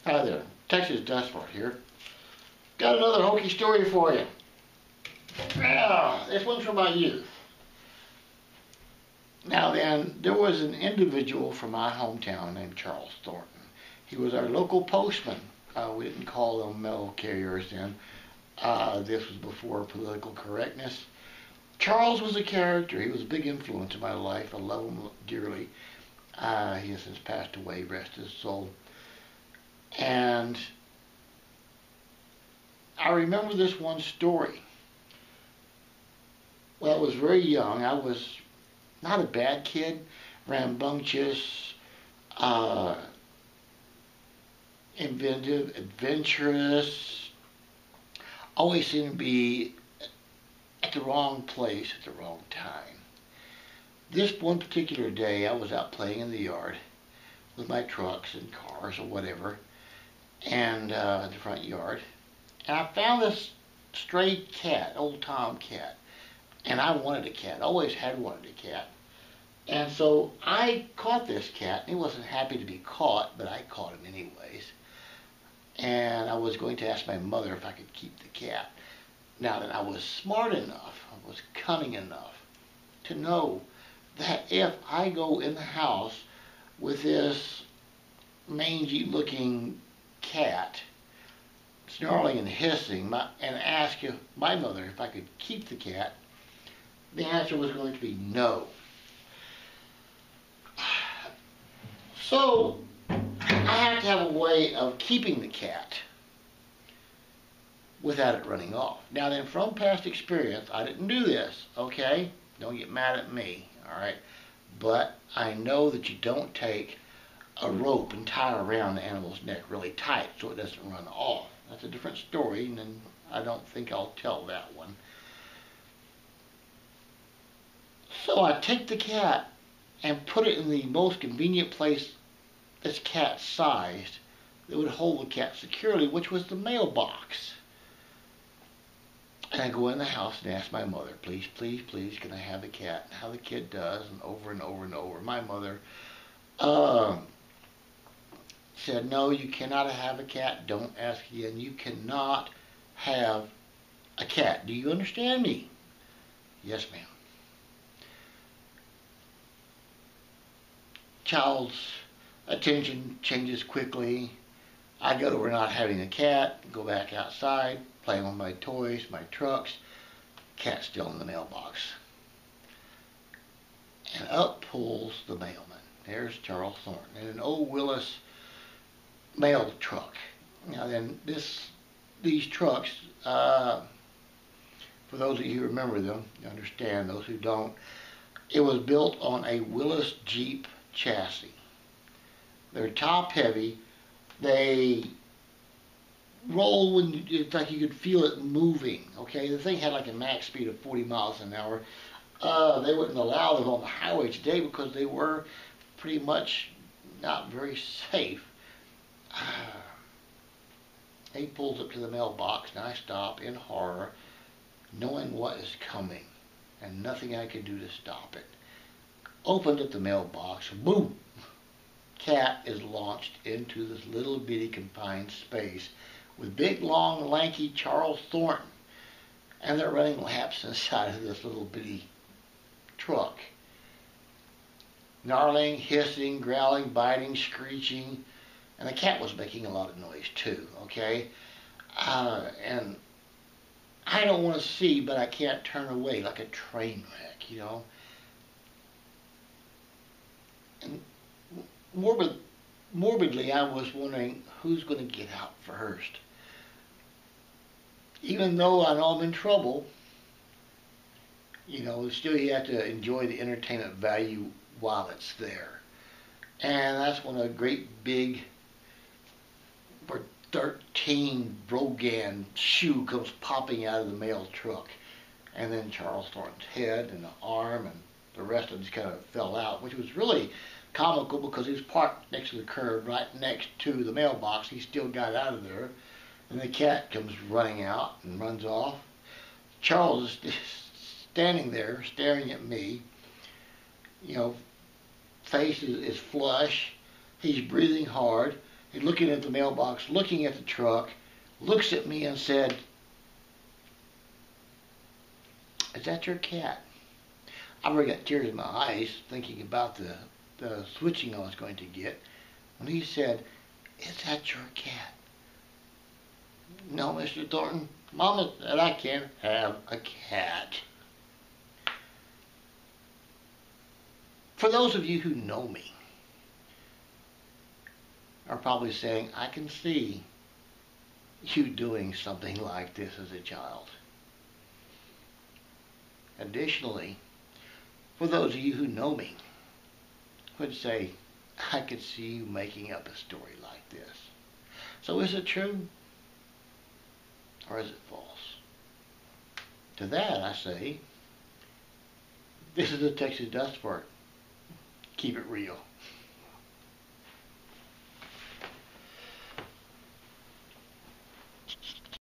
Hi there, Texas Dustford here. Got another hokey story for you. Now, this one's from my youth. Now then, there was an individual from my hometown named Charles Thornton. He was our local postman. We didn't call them mail carriers then. This was before political correctness. Charles was a character. He was a big influence in my life. I love him dearly. He has since passed away, rest his soul. And I remember this one story. Well, I was very young. I was not a bad kid, rambunctious, inventive, adventurous, always seemed to be at the wrong place at the wrong time. This one particular day, I was out playing in the yard with my trucks and cars or whatever, and in the front yard, and I found this stray cat, old tomcat, and I wanted a cat. I always had wanted a cat. And so I caught this cat. He wasn't happy to be caught, but I caught him anyways. And I was going to ask my mother if I could keep the cat. Now then, I was smart enough, I was cunning enough to know that if I go in the house with this mangy looking cat, snarling and hissing, and ask my mother if I could keep the cat, the answer was going to be no. So I have to have a way of keeping the cat without it running off. Now then, from past experience, I didn't do this, okay? Don't get mad at me, all right? But I know that you don't take a rope and tie it around the animal's neck really tight so it doesn't run off. That's a different story, and then I don't think I'll tell that one. So I take the cat and put it in the most convenient place that's cat-sized that would hold the cat securely, which was the mailbox. And I go in the house and ask my mother, please, please, please, can I have the cat? And how the kid does, and over and over and over. My mother said, no, you cannot have a cat. Don't ask again. You cannot have a cat. Do you understand me? Yes, ma'am. Child's attention changes quickly. I go over not having a cat, go back outside, playing with my toys, my trucks. Cat's still in the mailbox. And up pulls the mailman. There's Charles Thornton in an old Willis mail truck. Now then, these trucks, for those of you who remember them, you understand. Those who don't, it was built on a Willis Jeep chassis. They're top heavy. They roll when it's like you could feel it moving. Okay, the thing had like a max speed of 40 miles an hour. They wouldn't allow them on the highway today because they were pretty much not very safe. He pulls up to the mailbox and I stop in horror, knowing what is coming and nothing I can do to stop it. Opened up the mailbox, boom! Cat is launched into this little bitty confined space with big, long, lanky Charles Thornton. And they're running laps inside of this little bitty truck. Gnarling, hissing, growling, biting, screeching. And the cat was making a lot of noise too, okay? And I don't want to see, but I can't turn away like a train wreck, you know? And morbidly, I was wondering who's going to get out first. Even though I know I'm in trouble, you know, still you have to enjoy the entertainment value while it's there. And that's when a great big 13 Brogan shoe comes popping out of the mail truck. And then Charles Thornton's head and the arm and the rest of it just kind of fell out, which was really comical because he was parked next to the curb right next to the mailbox. He still got out of there. And the cat comes running out and runs off. Charles is standing there staring at me. You know, face is flush. He's breathing hard. He's looking at the mailbox, looking at the truck, looks at me and said, "Is that your cat?" I already got tears in my eyes thinking about the switching I was going to get. When he said, "Is that your cat?" "No, Mr. Thornton. Mama said I can't have a cat." For those of you who know me are probably saying, I can see you doing something like this as a child. Additionally, for those of you who know me would say, I could see you making up a story like this. So is it true or is it false? To that I say, this is the Texas Dust Fart. Keep it real.